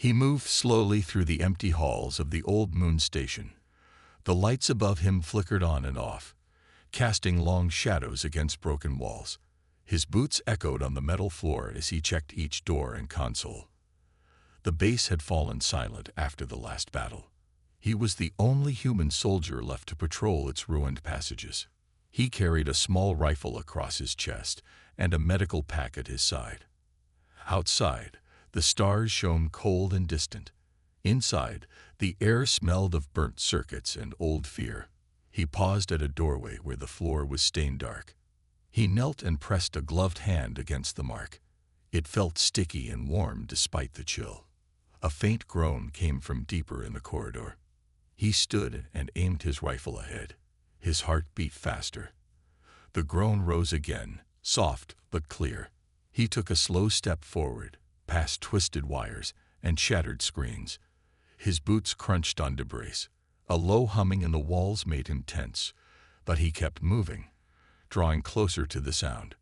He moved slowly through the empty halls of the old moon station. The lights above him flickered on and off, casting long shadows against broken walls. His boots echoed on the metal floor as he checked each door and console. The base had fallen silent after the last battle. He was the only human soldier left to patrol its ruined passages. He carried a small rifle across his chest and a medical pack at his side. Outside, the stars shone cold and distant. Inside, the air smelled of burnt circuits and old fear. He paused at a doorway where the floor was stained dark. He knelt and pressed a gloved hand against the mark. It felt sticky and warm despite the chill. A faint groan came from deeper in the corridor. He stood and aimed his rifle ahead. His heart beat faster. The groan rose again, soft but clear. He took a slow step forward, past twisted wires and shattered screens. His boots crunched on debris. A low humming in the walls made him tense, but he kept moving, drawing closer to the sound.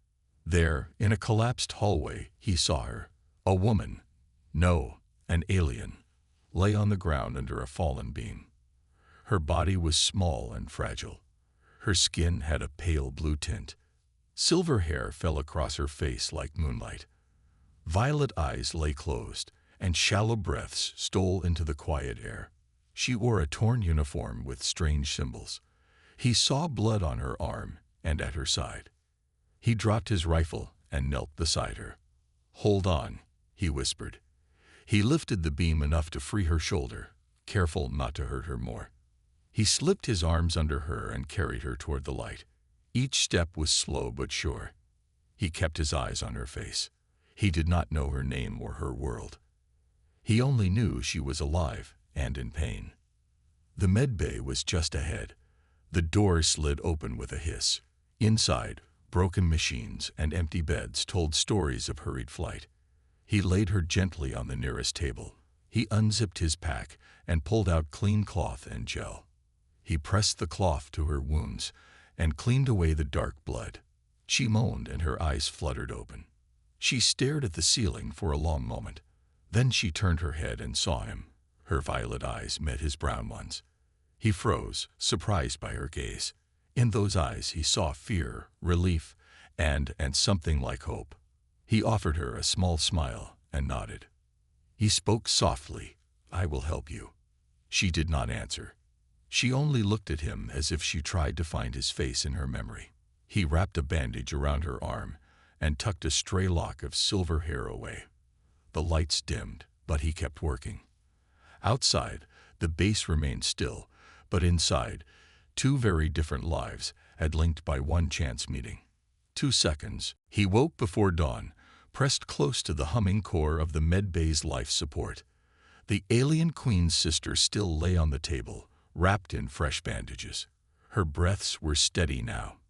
There, in a collapsed hallway, he saw her. A woman, no, an alien, lay on the ground under a fallen beam. Her body was small and fragile. Her skin had a pale blue tint. Silver hair fell across her face like moonlight. Violet eyes lay closed, and shallow breaths stole into the quiet air. She wore a torn uniform with strange symbols. He saw blood on her arm and at her side. He dropped his rifle and knelt beside her. "Hold on," he whispered. He lifted the beam enough to free her shoulder, careful not to hurt her more. He slipped his arms under her and carried her toward the light. Each step was slow but sure. He kept his eyes on her face. He did not know her name or her world. He only knew she was alive and in pain. The med bay was just ahead. The door slid open with a hiss. Inside, broken machines and empty beds told stories of hurried flight. He laid her gently on the nearest table. He unzipped his pack and pulled out clean cloth and gel. He pressed the cloth to her wounds and cleaned away the dark blood. She moaned and her eyes fluttered open. She stared at the ceiling for a long moment. Then she turned her head and saw him. Her violet eyes met his brown ones. He froze, surprised by her gaze. In those eyes he saw fear, relief, and something like hope. He offered her a small smile and nodded. He spoke softly, "I will help you." She did not answer. She only looked at him as if she tried to find his face in her memory. He wrapped a bandage around her arm and tucked a stray lock of silver hair away. The lights dimmed, but he kept working. Outside, the base remained still, but inside, two very different lives had linked by one chance meeting. 2 seconds. He woke before dawn, pressed close to the humming core of the med bay's life support. The alien queen's sister still lay on the table, wrapped in fresh bandages. Her breaths were steady now.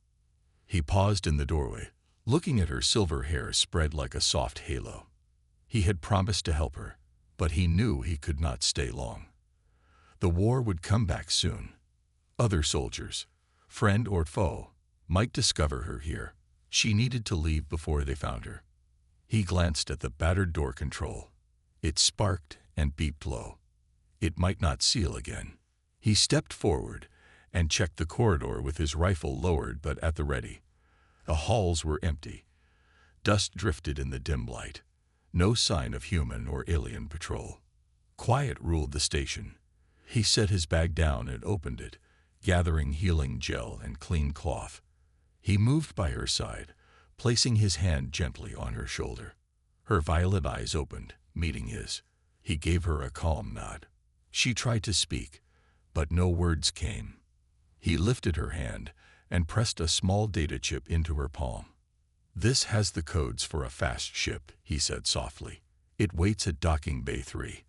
He paused in the doorway, looking at her silver hair spread like a soft halo. He had promised to help her, but he knew he could not stay long. The war would come back soon. Other soldiers, friend or foe, might discover her here. She needed to leave before they found her. He glanced at the battered door control. It sparked and beeped low. It might not seal again. He stepped forward and checked the corridor with his rifle lowered but at the ready. The halls were empty. Dust drifted in the dim light. No sign of human or alien patrol. Quiet ruled the station. He set his bag down and opened it, gathering healing gel and clean cloth. He moved by her side, placing his hand gently on her shoulder. Her violet eyes opened, meeting his. He gave her a calm nod. She tried to speak, but no words came. He lifted her hand and pressed a small data chip into her palm. "This has the codes for a fast ship," he said softly. "It waits at docking bay 3.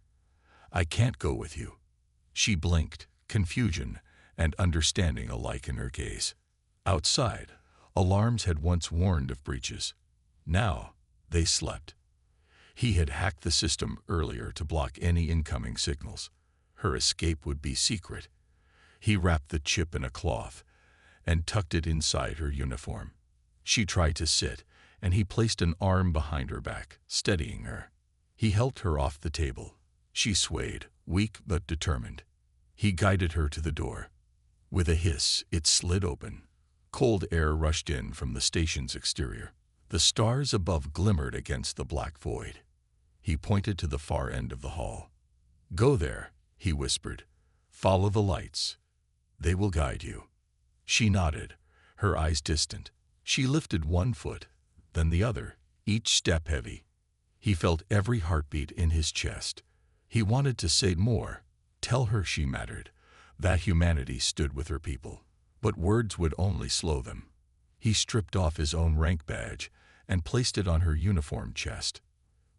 I can't go with you." She blinked, confusion and understanding alike in her gaze. Outside, alarms had once warned of breaches. Now, they slept. He had hacked the system earlier to block any incoming signals. Her escape would be secret. He wrapped the chip in a cloth and tucked it inside her uniform. She tried to sit, and he placed an arm behind her back, steadying her. He helped her off the table. She swayed, weak but determined. He guided her to the door. With a hiss, it slid open. Cold air rushed in from the station's exterior. The stars above glimmered against the black void. He pointed to the far end of the hall. "Go there," he whispered. "Follow the lights. They will guide you." She nodded, her eyes distant. She lifted one foot, then the other, each step heavy. He felt every heartbeat in his chest. He wanted to say more, tell her she mattered, that humanity stood with her people. But words would only slow them. He stripped off his own rank badge and placed it on her uniformed chest.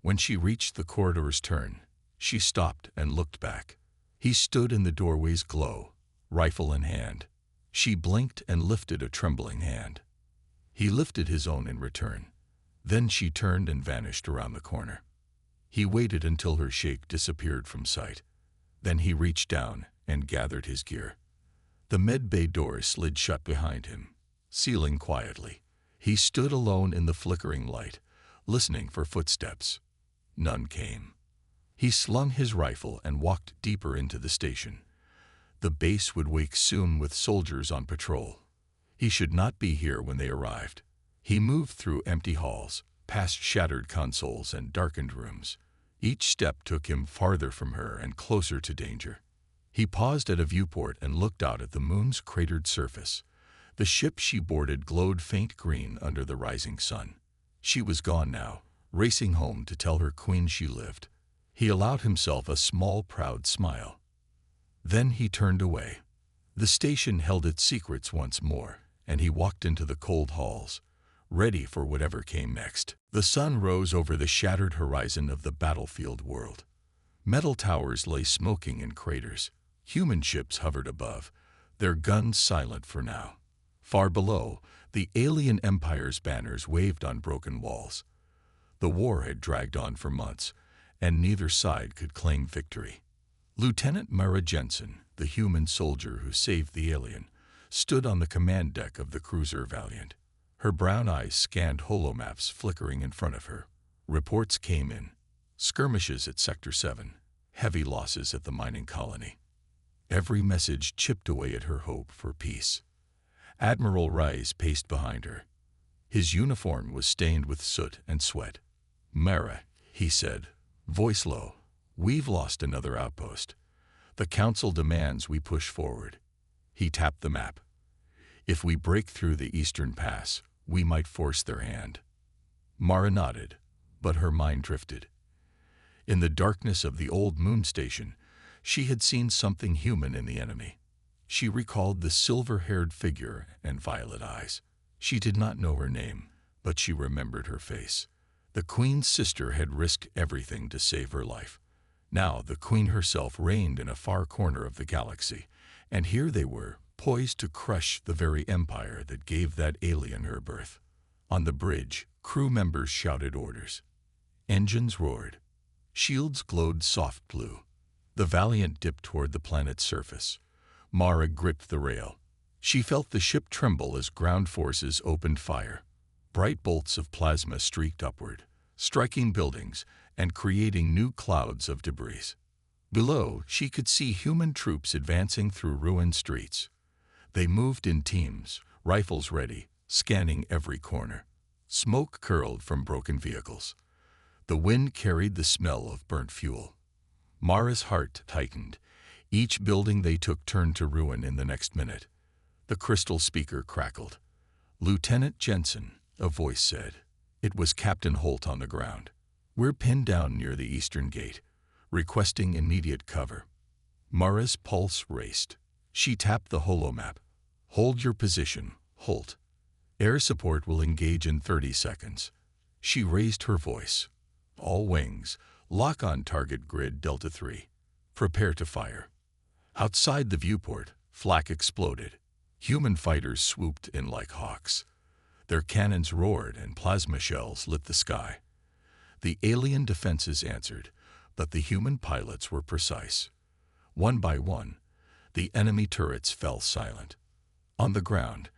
When she reached the corridor's turn, she stopped and looked back. He stood in the doorway's glow, rifle in hand. She blinked and lifted a trembling hand. He lifted his own in return. Then she turned and vanished around the corner. He waited until her shape disappeared from sight. Then he reached down and gathered his gear. The med-bay door slid shut behind him, sealing quietly. He stood alone in the flickering light, listening for footsteps. None came. He slung his rifle and walked deeper into the station. The base would wake soon with soldiers on patrol. He should not be here when they arrived. He moved through empty halls, past shattered consoles and darkened rooms. Each step took him farther from her and closer to danger. He paused at a viewport and looked out at the moon's cratered surface. The ship she boarded glowed faint green under the rising sun. She was gone now, racing home to tell her queen she lived. He allowed himself a small, proud smile. Then he turned away. The station held its secrets once more, and he walked into the cold halls, ready for whatever came next. The sun rose over the shattered horizon of the battlefield world. Metal towers lay smoking in craters. Human ships hovered above, their guns silent for now. Far below, the alien empire's banners waved on broken walls. The war had dragged on for months, and neither side could claim victory. Lieutenant Mara Jensen, the human soldier who saved the alien, stood on the command deck of the cruiser Valiant. Her brown eyes scanned holomaps flickering in front of her. Reports came in. Skirmishes at Sector 7, heavy losses at the mining colony. Every message chipped away at her hope for peace. Admiral Rice paced behind her. His uniform was stained with soot and sweat. "Mara," he said, voice low, "we've lost another outpost. The Council demands we push forward." He tapped the map. "If we break through the eastern pass, we might force their hand." Mara nodded, but her mind drifted. In the darkness of the old moon station, she had seen something human in the enemy. She recalled the silver-haired figure and violet eyes. She did not know her name, but she remembered her face. The Queen's sister had risked everything to save her life. Now the Queen herself reigned in a far corner of the galaxy, and here they were, poised to crush the very empire that gave that alien her birth. On the bridge, crew members shouted orders. Engines roared. Shields glowed soft blue. The Valiant dipped toward the planet's surface. Mara gripped the rail. She felt the ship tremble as ground forces opened fire. Bright bolts of plasma streaked upward, striking buildings and creating new clouds of debris. Below, she could see human troops advancing through ruined streets. They moved in teams, rifles ready, scanning every corner. Smoke curled from broken vehicles. The wind carried the smell of burnt fuel. Mara's heart tightened. Each building they took turned to ruin in the next minute. The crystal speaker crackled. "Lieutenant Jensen," a voice said. It was Captain Holt on the ground. "We're pinned down near the eastern gate, requesting immediate cover." Mara's pulse raced. She tapped the holomap. "Hold your position, Holt. Air support will engage in 30 seconds. She raised her voice. "All wings, lock on target grid Delta 3. Prepare to fire." Outside the viewport, flak exploded. Human fighters swooped in like hawks. Their cannons roared and plasma shells lit the sky. The alien defenses answered, but the human pilots were precise. One by one, the enemy turrets fell silent. On the ground,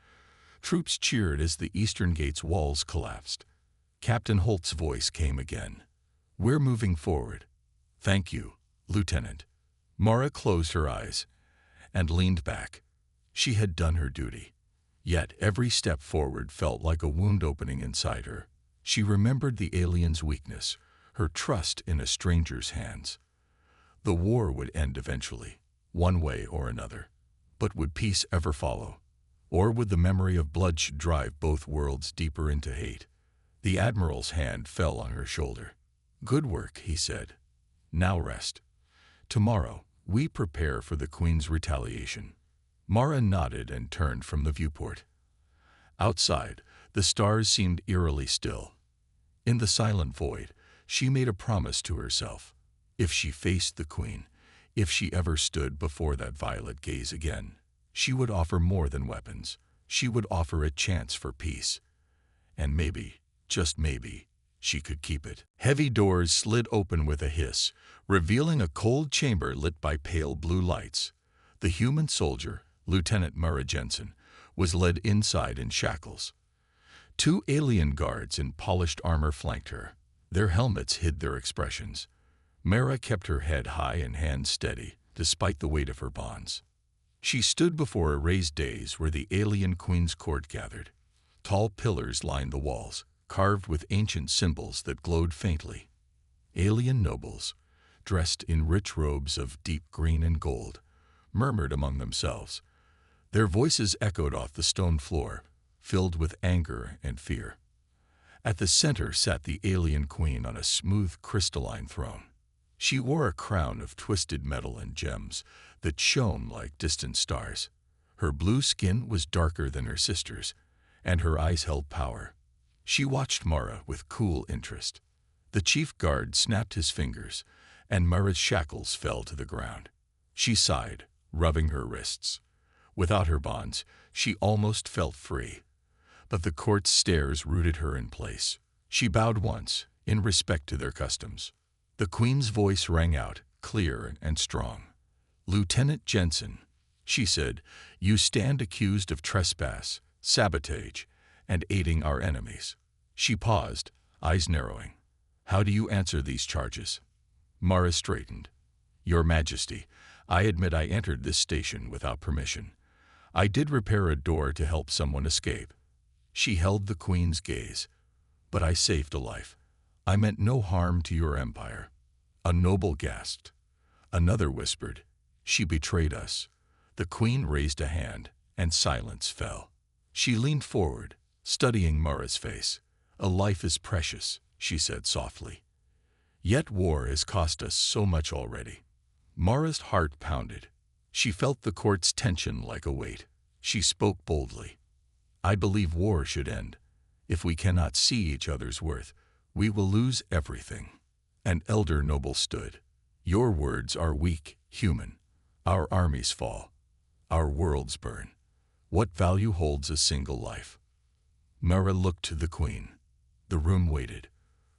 troops cheered as the eastern gate's walls collapsed. Captain Holt's voice came again. "We're moving forward." "Thank you, Lieutenant. Mara closed her eyes and leaned back. She had done her duty. Yet every step forward felt like a wound opening inside her. She remembered the alien's weakness, her trust in a stranger's hands. The war would end eventually, one way or another. But would peace ever follow? Or would the memory of bloodshed drive both worlds deeper into hate? The Admiral's hand fell on her shoulder. "Good work," he said. "Now rest. Tomorrow, we prepare for the Queen's retaliation." Mara nodded and turned from the viewport. Outside, the stars seemed eerily still. In the silent void, she made a promise to herself. If she faced the Queen, if she ever stood before that violet gaze again, she would offer more than weapons. She would offer a chance for peace. And maybe, just maybe, she could keep it. Heavy doors slid open with a hiss, revealing a cold chamber lit by pale blue lights. The human soldier, Lieutenant Mara Jensen, was led inside in shackles. Two alien guards in polished armor flanked her. Their helmets hid their expressions. Mara kept her head high and hands steady, despite the weight of her bonds. She stood before a raised dais where the alien Queen's court gathered. Tall pillars lined the walls, carved with ancient symbols that glowed faintly. Alien nobles, dressed in rich robes of deep green and gold, murmured among themselves. Their voices echoed off the stone floor, filled with anger and fear. At the center sat the alien Queen on a smooth, crystalline throne. She wore a crown of twisted metal and gems that shone like distant stars. Her blue skin was darker than her sister's, and her eyes held power. She watched Mara with cool interest. The chief guard snapped his fingers, and Mara's shackles fell to the ground. She sighed, rubbing her wrists. Without her bonds, she almost felt free. But the court's stares rooted her in place. She bowed once, in respect to their customs. The Queen's voice rang out, clear and strong. "Lieutenant Jensen," she said, "you stand accused of trespass, sabotage, and aiding our enemies." She paused, eyes narrowing. "How do you answer these charges?" Mara straightened. "Your Majesty, I admit I entered this station without permission. I did repair a door to help someone escape." She held the Queen's gaze. "But I saved a life. I meant no harm to your empire." A noble gasped. Another whispered, "She betrayed us." The Queen raised a hand, and silence fell. She leaned forward, studying Mara's face. "A life is precious," she said softly. "Yet war has cost us so much already." Mara's heart pounded. She felt the court's tension like a weight. She spoke boldly. "I believe war should end. If we cannot see each other's worth, we will lose everything." An elder noble stood. "Your words are weak, human. Our armies fall. Our worlds burn. What value holds a single life?" Mara looked to the Queen. The room waited.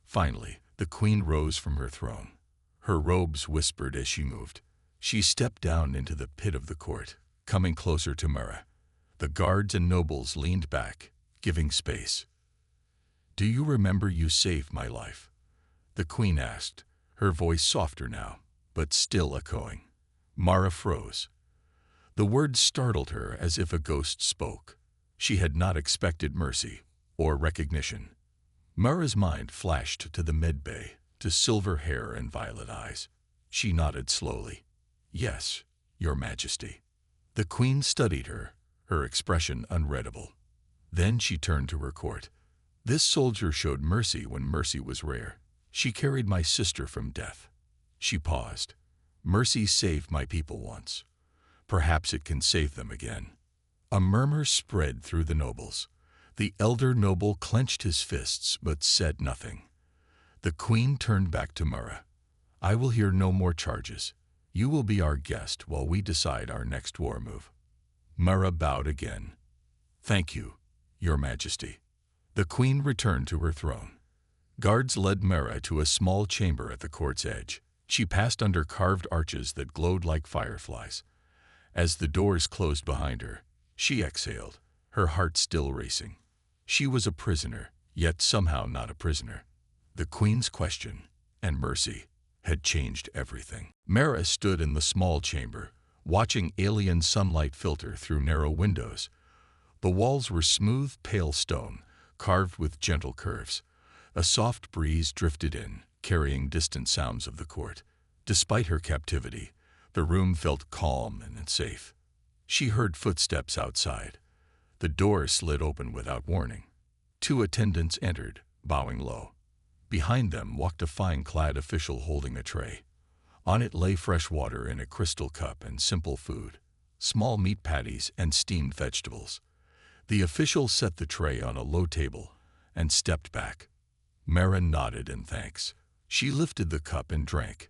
Finally, the Queen rose from her throne. Her robes whispered as she moved. She stepped down into the pit of the court, coming closer to Mara. The guards and nobles leaned back, giving space. "Do you remember you saved my life?" the Queen asked, her voice softer now, but still echoing. Mara froze. The words startled her as if a ghost spoke. She had not expected mercy or recognition. Mara's mind flashed to the med-bay, to silver hair and violet eyes. She nodded slowly. "Yes, Your Majesty." The Queen studied her, her expression unreadable. Then she turned to her court. "This soldier showed mercy when mercy was rare. She carried my sister from death." She paused. "Mercy saved my people once. Perhaps it can save them again." A murmur spread through the nobles. The elder noble clenched his fists but said nothing. The Queen turned back to Mara. "I will hear no more charges. You will be our guest while we decide our next war move." Mara bowed again. "Thank you, Your Majesty." The Queen returned to her throne. Guards led Mara to a small chamber at the court's edge. She passed under carved arches that glowed like fireflies. As the doors closed behind her, she exhaled, her heart still racing. She was a prisoner, yet somehow not a prisoner. The Queen's question, and mercy, had changed everything. Mara stood in the small chamber, watching alien sunlight filter through narrow windows. The walls were smooth, pale stone, carved with gentle curves. A soft breeze drifted in, carrying distant sounds of the court. Despite her captivity, the room felt calm and safe. She heard footsteps outside. The door slid open without warning. 2 attendants entered, bowing low. Behind them walked a fine-clad official holding a tray. On it lay fresh water in a crystal cup and simple food, small meat patties and steamed vegetables. The official set the tray on a low table and stepped back. Mara nodded in thanks. She lifted the cup and drank.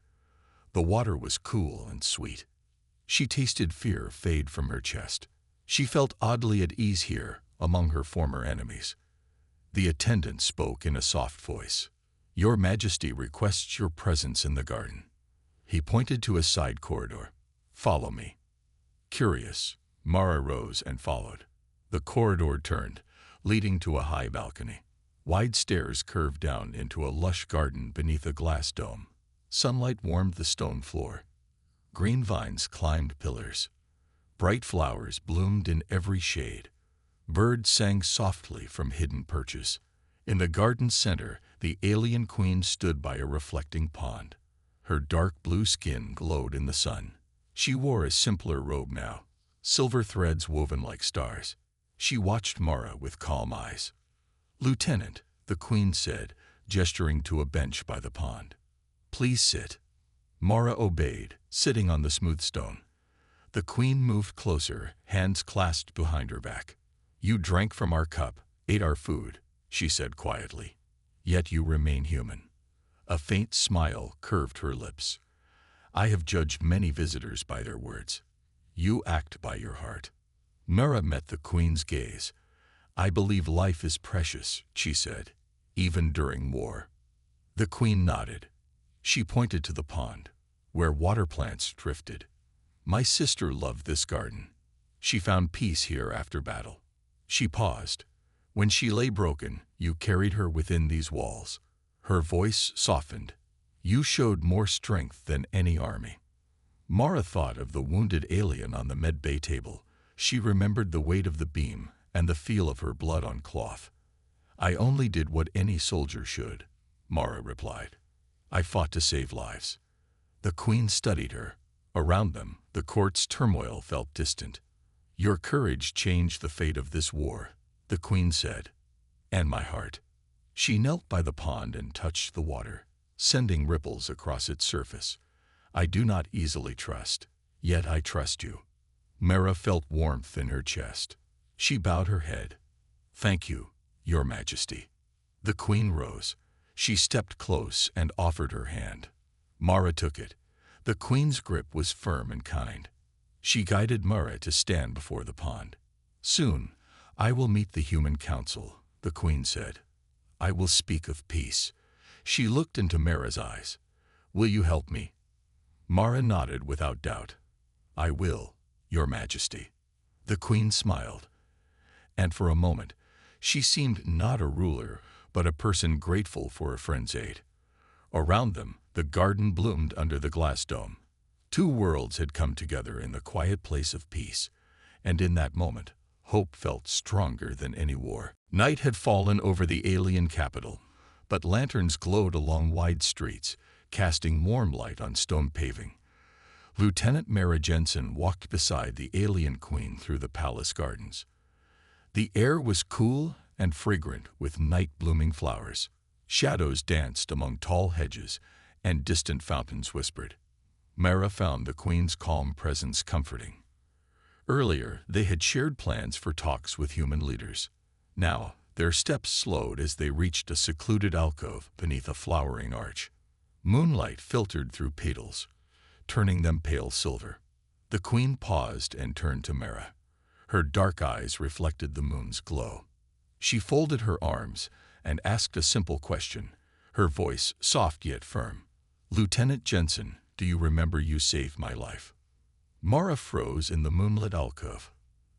The water was cool and sweet. She tasted fear fade from her chest. She felt oddly at ease here among her former enemies. The attendant spoke in a soft voice. "Your Majesty requests your presence in the garden." He pointed to a side corridor. "Follow me." Curious, Mara rose and followed. The corridor turned, leading to a high balcony. Wide stairs curved down into a lush garden beneath a glass dome. Sunlight warmed the stone floor. Green vines climbed pillars. Bright flowers bloomed in every shade. Birds sang softly from hidden perches. In the garden's center, the alien queen stood by a reflecting pond. Her dark blue skin glowed in the sun. She wore a simpler robe now, silver threads woven like stars. She watched Mara with calm eyes. "Lieutenant," the queen said, gesturing to a bench by the pond. "Please sit." Mara obeyed, sitting on the smooth stone. The queen moved closer, hands clasped behind her back. "You drank from our cup, ate our food," she said quietly. "Yet you remain human." A faint smile curved her lips. "I have judged many visitors by their words. You act by your heart." Mara met the queen's gaze. "I believe life is precious," she said, "even during war." The queen nodded. She pointed to the pond, where water plants drifted. "My sister loved this garden. She found peace here after battle." She paused. "When she lay broken, you carried her within these walls." Her voice softened. "You showed more strength than any army." Mara thought of the wounded alien on the medbay table. She remembered the weight of the beam and the feel of her blood on cloth. "I only did what any soldier should," Mara replied. "I fought to save lives." The queen studied her. Around them, the court's turmoil felt distant. "Your courage changed the fate of this war," the queen said. "And my heart." She knelt by the pond and touched the water, sending ripples across its surface. "I do not easily trust, yet I trust you." Mara felt warmth in her chest. She bowed her head. "Thank you, Your Majesty." The queen rose. She stepped close and offered her hand. Mara took it. The queen's grip was firm and kind. She guided Mara to stand before the pond. "Soon, I will meet the human council," the queen said. "I will speak of peace." She looked into Mara's eyes. "Will you help me?" Mara nodded without doubt. "I will, Your Majesty." The queen smiled. And for a moment, she seemed not a ruler, but a person grateful for a friend's aid. Around them, the garden bloomed under the glass dome. 2 worlds had come together in the quiet place of peace, and in that moment, hope felt stronger than any war. Night had fallen over the alien capital, but lanterns glowed along wide streets, casting warm light on stone paving. Lieutenant Mara Jensen walked beside the alien queen through the palace gardens. The air was cool and fragrant with night-blooming flowers. Shadows danced among tall hedges, and distant fountains whispered. Mara found the queen's calm presence comforting. Earlier, they had shared plans for talks with human leaders. Now, their steps slowed as they reached a secluded alcove beneath a flowering arch. Moonlight filtered through petals, turning them pale silver. The queen paused and turned to Mara. Her dark eyes reflected the moon's glow. She folded her arms and asked a simple question, her voice soft yet firm. "Lieutenant Jensen, do you remember you saved my life?" Mara froze in the moonlit alcove.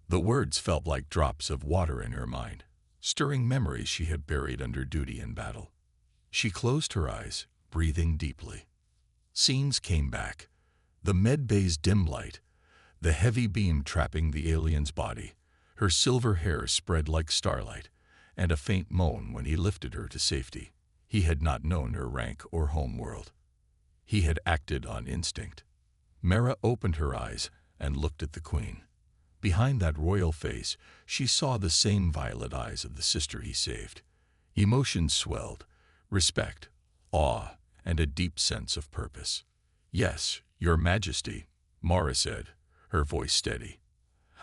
The words felt like drops of water in her mind, stirring memories she had buried under duty in battle. She closed her eyes, breathing deeply. Scenes came back. The medbay's dim light, the heavy beam trapping the alien's body, her silver hair spread like starlight, and a faint moan when he lifted her to safety. He had not known her rank or home world. He had acted on instinct. Mara opened her eyes and looked at the queen. Behind that royal face, she saw the same violet eyes of the sister he saved. Emotions swelled, respect, awe, and a deep sense of purpose. "Yes, your majesty," Mara said, her voice steady.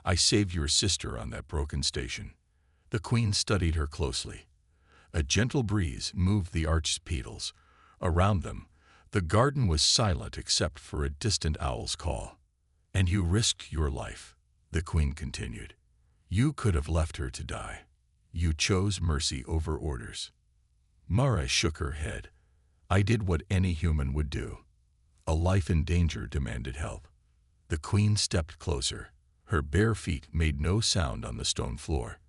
"I saved your sister on that broken station." The queen studied her closely. A gentle breeze moved the arched petals. Around them, the garden was silent except for a distant owl's call. "And you risked your life," the queen continued. "You could have left her to die. You chose mercy over orders." Mara shook her head. "I did what any human would do. A life in danger demanded help." The queen stepped closer. Her bare feet made no sound on the stone floor.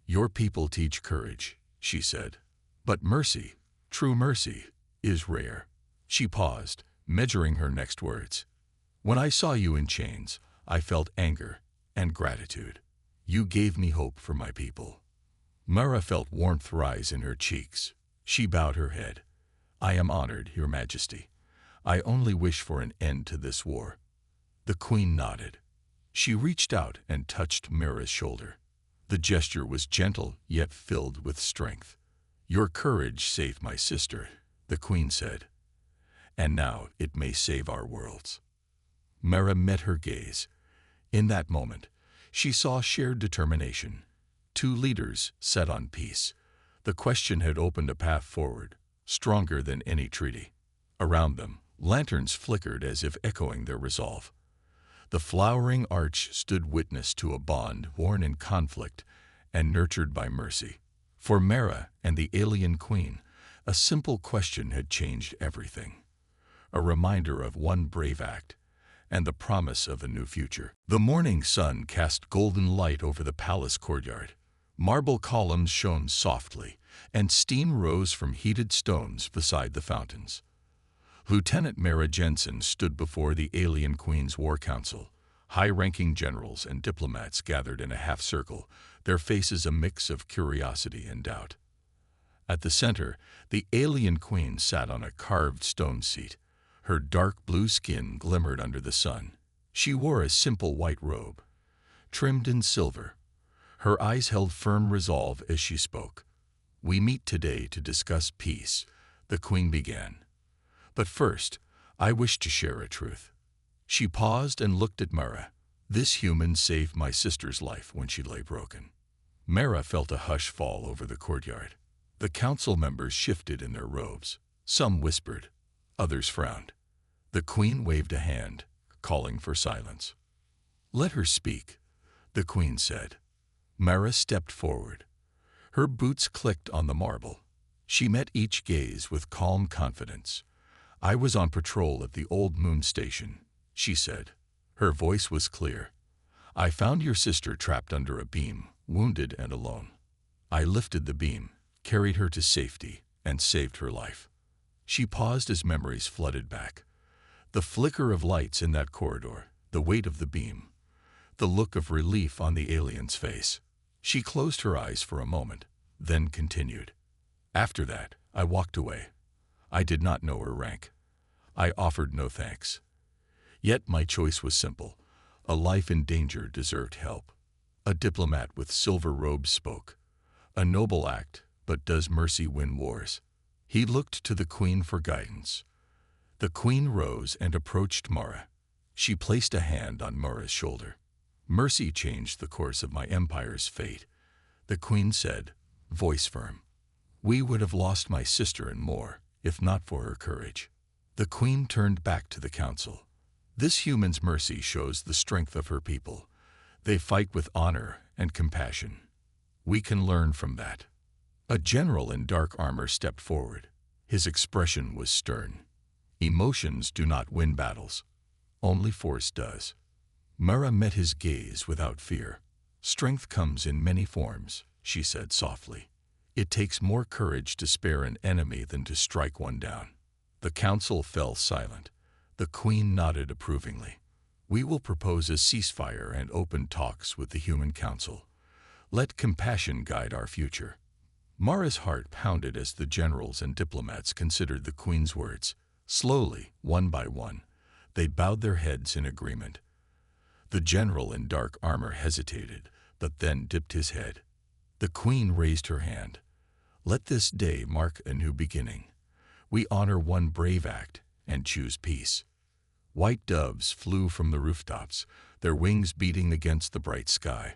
"Your people teach courage," she said. "But mercy, true mercy, is rare." She paused, measuring her next words. "When I saw you in chains, I felt anger and gratitude. You gave me hope for my people." Mara felt warmth rise in her cheeks. She bowed her head. "I am honored, your majesty. I only wish for an end to this war." The queen nodded. She reached out and touched Mara's shoulder. The gesture was gentle yet filled with strength. "Your courage saved my sister," the queen said. "And now it may save our worlds." Mara met her gaze. In that moment, she saw shared determination. Two leaders set on peace. The question had opened a path forward, stronger than any treaty. Around them, lanterns flickered as if echoing their resolve. The flowering arch stood witness to a bond born in conflict and nurtured by mercy. For Mara and the alien queen, a simple question had changed everything. A reminder of one brave act and the promise of a new future. The morning sun cast golden light over the palace courtyard. Marble columns shone softly, and steam rose from heated stones beside the fountains. Lieutenant Mara Jensen stood before the alien queen's war council. High-ranking generals and diplomats gathered in a half-circle, their faces a mix of curiosity and doubt. At the center, the alien queen sat on a carved stone seat. Her dark blue skin glimmered under the sun. She wore a simple white robe, trimmed in silver. Her eyes held firm resolve as she spoke. "We meet today to discuss peace," the queen began. "But first, I wish to share a truth." She paused and looked at Mara. "This human saved my sister's life when she lay broken." Mara felt a hush fall over the courtyard. The council members shifted in their robes. Some whispered, others frowned. The queen waved a hand, calling for silence. "Let her speak," the queen said. Mara stepped forward. Her boots clicked on the marble. She met each gaze with calm confidence. "I was on patrol at the old moon station," she said. Her voice was clear. "I found your sister trapped under a beam, wounded and alone. I lifted the beam, carried her to safety, and saved her life." She paused as memories flooded back. The flicker of lights in that corridor, the weight of the beam, the look of relief on the alien's face. She closed her eyes for a moment, then continued. "After that, I walked away. I did not know her rank. I offered no thanks. Yet my choice was simple. A life in danger deserved help." A diplomat with silver robes spoke. "A noble act, but does mercy win wars?" He looked to the queen for guidance. The queen rose and approached Mara. She placed a hand on Mara's shoulder. "Mercy changed the course of my empire's fate," the queen said, voice firm. "We would have lost my sister and more, if not for her courage." The queen turned back to the council. "This human's mercy shows the strength of her people. They fight with honor and compassion. We can learn from that." A general in dark armor stepped forward. His expression was stern. "Emotions do not win battles. Only force does." Mara met his gaze without fear. "Strength comes in many forms," she said softly. "It takes more courage to spare an enemy than to strike one down." The council fell silent. The Queen nodded approvingly. We will propose a ceasefire and open talks with the Human Council. Let compassion guide our future. Mara's heart pounded as the generals and diplomats considered the Queen's words. Slowly, one by one, they bowed their heads in agreement. The general in dark armor hesitated, but then dipped his head. The Queen raised her hand. Let this day mark a new beginning. We honor one brave act and choose peace. White doves flew from the rooftops, their wings beating against the bright sky.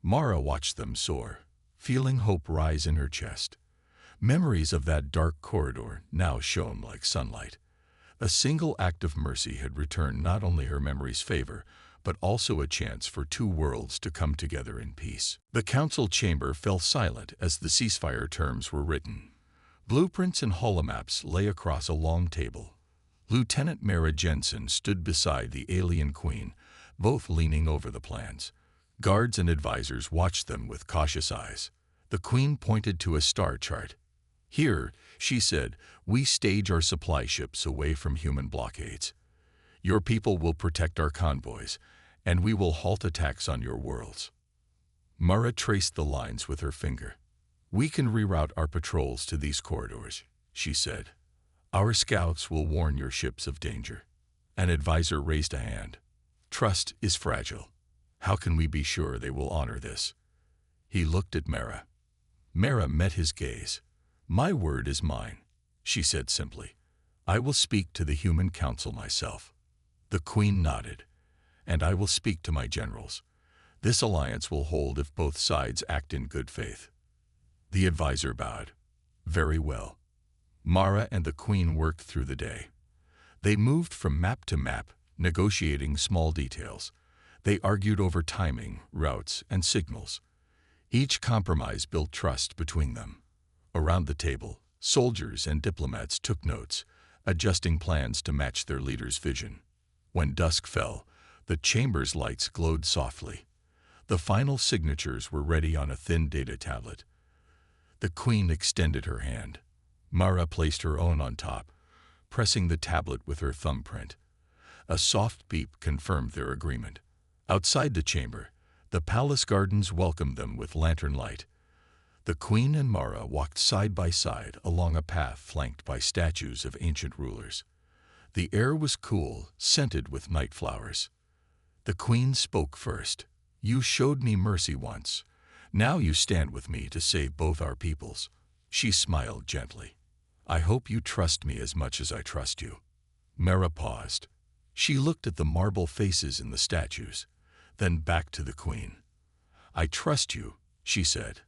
Mara watched them soar, feeling hope rise in her chest. Memories of that dark corridor now shone like sunlight. A single act of mercy had returned not only her memory's favor, but also a chance for two worlds to come together in peace. The council chamber fell silent as the ceasefire terms were written. Blueprints and holomaps lay across a long table. Lieutenant Mara Jensen stood beside the alien queen, both leaning over the plans. Guards and advisors watched them with cautious eyes. The queen pointed to a star chart. Here, she said, we stage our supply ships away from human blockades. Your people will protect our convoys, and we will halt attacks on your worlds. Mara traced the lines with her finger. We can reroute our patrols to these corridors, she said. Our scouts will warn your ships of danger. An advisor raised a hand. Trust is fragile. How can we be sure they will honor this? He looked at Mara. Mara met his gaze. My word is mine, she said simply. I will speak to the Human Council myself. The Queen nodded. And I will speak to my generals. This alliance will hold if both sides act in good faith. The advisor bowed. Very well. Mara and the Queen worked through the day. They moved from map to map, negotiating small details. They argued over timing, routes, and signals. Each compromise built trust between them. Around the table, soldiers and diplomats took notes, adjusting plans to match their leader's vision. When dusk fell, the chamber's lights glowed softly. The final signatures were ready on a thin data tablet. The Queen extended her hand. Mara placed her own on top, pressing the tablet with her thumbprint. A soft beep confirmed their agreement. Outside the chamber, the palace gardens welcomed them with lantern light. The Queen and Mara walked side by side along a path flanked by statues of ancient rulers. The air was cool, scented with night flowers. The Queen spoke first. You showed me mercy once. Now you stand with me to save both our peoples. She smiled gently. I hope you trust me as much as I trust you. Mara paused. She looked at the marble faces in the statues, then back to the Queen. I trust you, she said.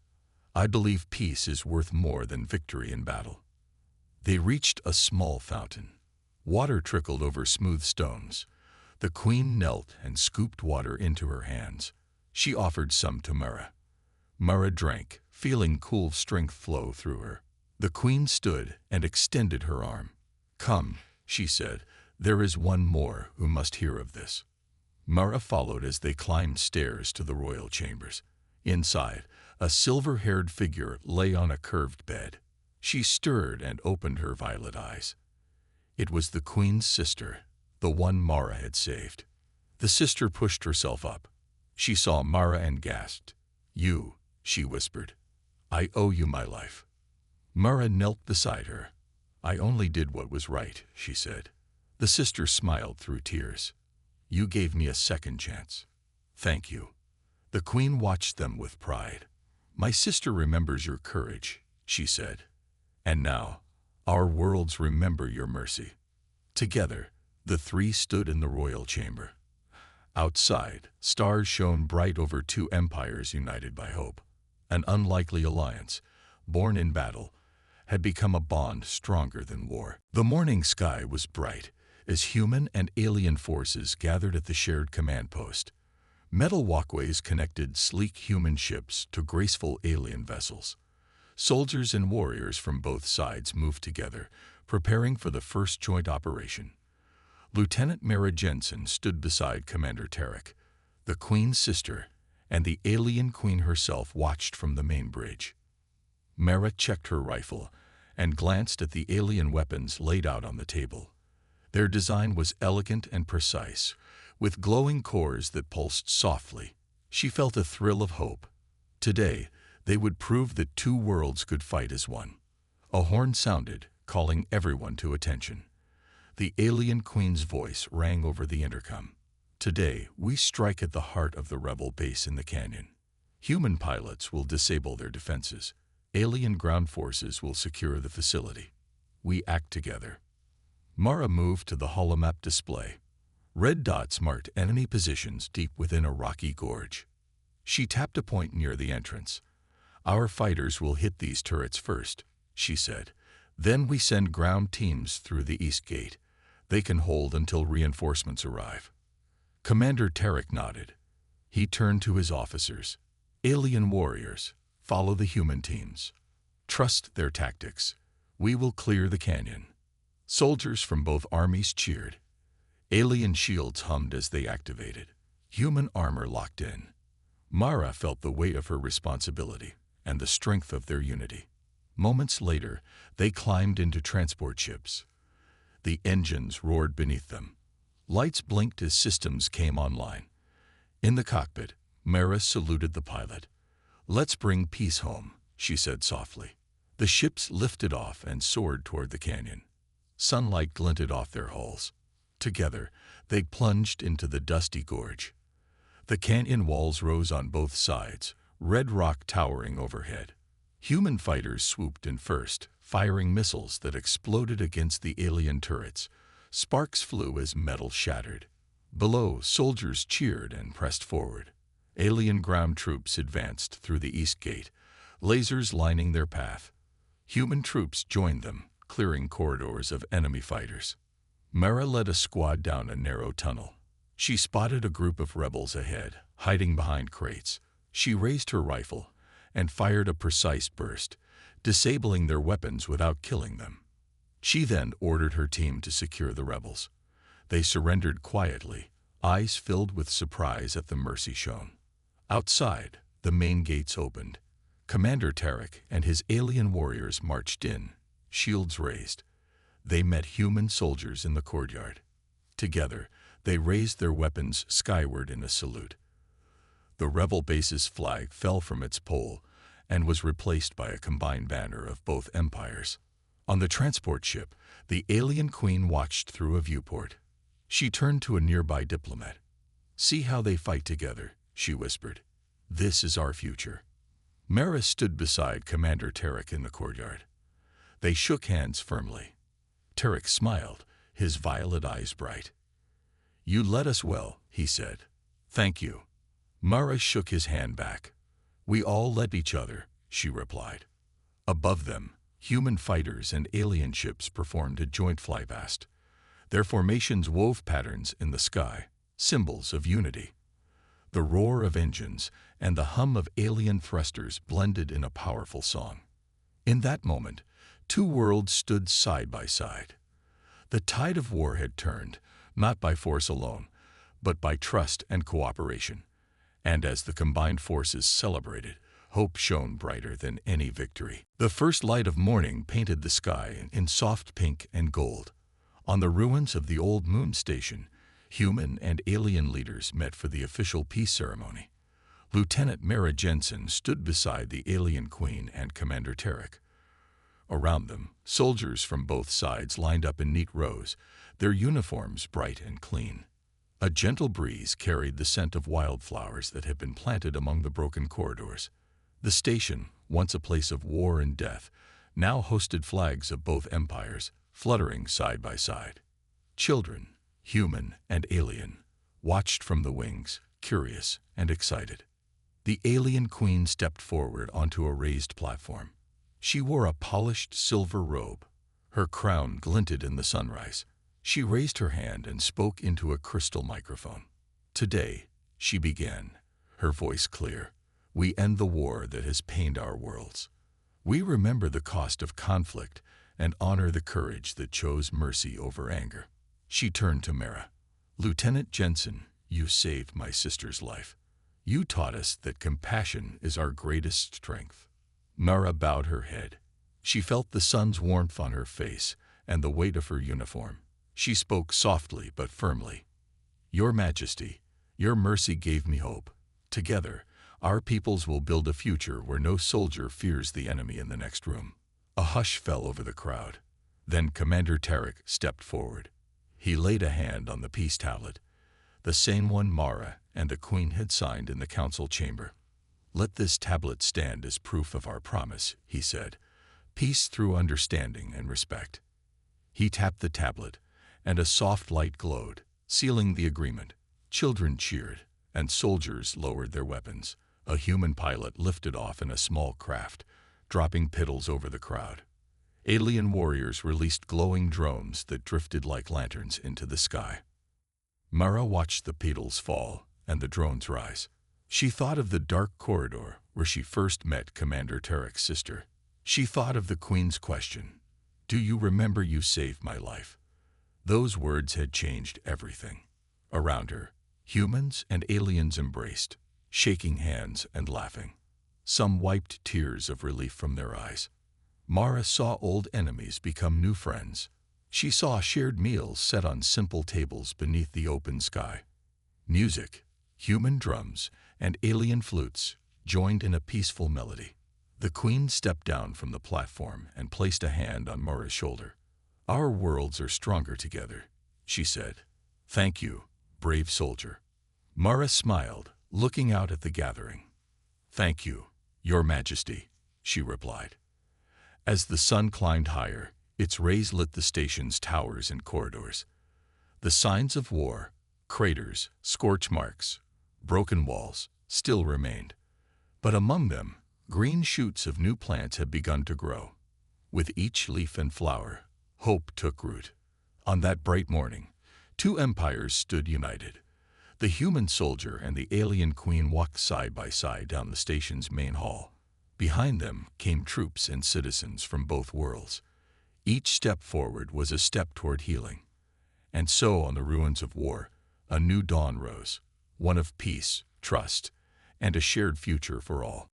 I believe peace is worth more than victory in battle. They reached a small fountain. Water trickled over smooth stones. The Queen knelt and scooped water into her hands. She offered some to Mara. Mara drank, feeling cool strength flow through her. The Queen stood and extended her arm. Come, she said, there is one more who must hear of this. Mara followed as they climbed stairs to the royal chambers. Inside, a silver-haired figure lay on a curved bed. She stirred and opened her violet eyes. It was the Queen's sister, the one Mara had saved. The sister pushed herself up. She saw Mara and gasped. You, she whispered. I owe you my life. Mara knelt beside her. I only did what was right, she said. The sister smiled through tears. You gave me a second chance. Thank you. The Queen watched them with pride. My sister remembers your courage, she said. And now, our worlds remember your mercy. Together, the three stood in the royal chamber. Outside, stars shone bright over two empires united by hope. An unlikely alliance, born in battle, had become a bond stronger than war. The morning sky was bright as human and alien forces gathered at the shared command post. Metal walkways connected sleek human ships to graceful alien vessels. Soldiers and warriors from both sides moved together, preparing for the first joint operation. Lieutenant Mara Jensen stood beside Commander Tarek. The Queen's sister and the alien queen herself watched from the main bridge. Mara checked her rifle and glanced at the alien weapons laid out on the table. Their design was elegant and precise, with glowing cores that pulsed softly. She felt a thrill of hope. Today, they would prove that two worlds could fight as one. A horn sounded, calling everyone to attention. The alien queen's voice rang over the intercom. Today, we strike at the heart of the rebel base in the canyon. Human pilots will disable their defenses. Alien ground forces will secure the facility. We act together. Mara moved to the holomap display. Red dots marked enemy positions deep within a rocky gorge. She tapped a point near the entrance. Our fighters will hit these turrets first, she said. Then we send ground teams through the east gate. They can hold until reinforcements arrive. Commander Tarek nodded. He turned to his officers. Alien warriors, follow the human teams. Trust their tactics. We will clear the canyon. Soldiers from both armies cheered. Alien shields hummed as they activated. Human armor locked in. Mara felt the weight of her responsibility and the strength of their unity. Moments later, they climbed into transport ships. The engines roared beneath them. Lights blinked as systems came online. In the cockpit, Mara saluted the pilot. "Let's bring peace home," she said softly. The ships lifted off and soared toward the canyon. Sunlight glinted off their hulls. Together, they plunged into the dusty gorge. The canyon walls rose on both sides, red rock towering overhead. Human fighters swooped in first, firing missiles that exploded against the alien turrets. Sparks flew as metal shattered. Below, soldiers cheered and pressed forward. Alien ground troops advanced through the east gate, lasers lining their path. Human troops joined them, clearing corridors of enemy fighters. Mara led a squad down a narrow tunnel. She spotted a group of rebels ahead, hiding behind crates. She raised her rifle and fired a precise burst, disabling their weapons without killing them. She then ordered her team to secure the rebels. They surrendered quietly, eyes filled with surprise at the mercy shown. Outside, the main gates opened. Commander Tarek and his alien warriors marched in, shields raised. They met human soldiers in the courtyard. Together, they raised their weapons skyward in a salute. The rebel base's flag fell from its pole and was replaced by a combined banner of both empires. On the transport ship, the alien queen watched through a viewport. She turned to a nearby diplomat. "See how they fight together," she whispered. "This is our future." Mara stood beside Commander Tarek in the courtyard. They shook hands firmly. Tarek smiled, his violet eyes bright. "You led us well," he said. "Thank you." Mara shook his hand back. "We all led each other," she replied. Above them, human fighters and alien ships performed a joint flypast. Their formations wove patterns in the sky, symbols of unity. The roar of engines and the hum of alien thrusters blended in a powerful song. In that moment, two worlds stood side by side. The tide of war had turned, not by force alone, but by trust and cooperation. And as the combined forces celebrated, hope shone brighter than any victory. The first light of morning painted the sky in soft pink and gold. On the ruins of the old moon station, human and alien leaders met for the official peace ceremony. Lieutenant Mara Jensen stood beside the alien queen and Commander Tarek. Around them, soldiers from both sides lined up in neat rows, their uniforms bright and clean. A gentle breeze carried the scent of wildflowers that had been planted among the broken corridors. The station, once a place of war and death, now hosted flags of both empires, fluttering side by side. Children, human and alien, watched from the wings, curious and excited. The alien queen stepped forward onto a raised platform. She wore a polished silver robe. Her crown glinted in the sunrise. She raised her hand and spoke into a crystal microphone. "Today," she began, her voice clear, "we end the war that has pained our worlds. We remember the cost of conflict and honor the courage that chose mercy over anger." She turned to Mara. "Lieutenant Jensen, you saved my sister's life. You taught us that compassion is our greatest strength." Mara bowed her head. She felt the sun's warmth on her face and the weight of her uniform. She spoke softly but firmly. Your Majesty, your mercy gave me hope. Together, our peoples will build a future where no soldier fears the enemy in the next room. A hush fell over the crowd. Then Commander Tarek stepped forward. He laid a hand on the peace tablet, the same one Mara and the Queen had signed in the council chamber. Let this tablet stand as proof of our promise, he said. Peace through understanding and respect. He tapped the tablet, and a soft light glowed, sealing the agreement. Children cheered, and soldiers lowered their weapons. A human pilot lifted off in a small craft, dropping piddles over the crowd. Alien warriors released glowing drones that drifted like lanterns into the sky. Mara watched the piddles fall and the drones rise. She thought of the dark corridor where she first met Commander Tarek's sister. She thought of the Queen's question, "Do you remember you saved my life?" Those words had changed everything. Around her, humans and aliens embraced, shaking hands and laughing. Some wiped tears of relief from their eyes. Mara saw old enemies become new friends. She saw shared meals set on simple tables beneath the open sky. Music, human drums, and alien flutes joined in a peaceful melody. The Queen stepped down from the platform and placed a hand on Mara's shoulder. Our worlds are stronger together, she said. Thank you, brave soldier. Mara smiled, looking out at the gathering. Thank you, Your Majesty, she replied. As the sun climbed higher, its rays lit the station's towers and corridors. The signs of war, craters, scorch marks, broken walls, still remained. But among them, green shoots of new plants had begun to grow. With each leaf and flower, hope took root. On that bright morning, two empires stood united. The human soldier and the alien queen walked side by side down the station's main hall. Behind them came troops and citizens from both worlds. Each step forward was a step toward healing. And so, on the ruins of war, a new dawn rose, one of peace, trust, and a shared future for all.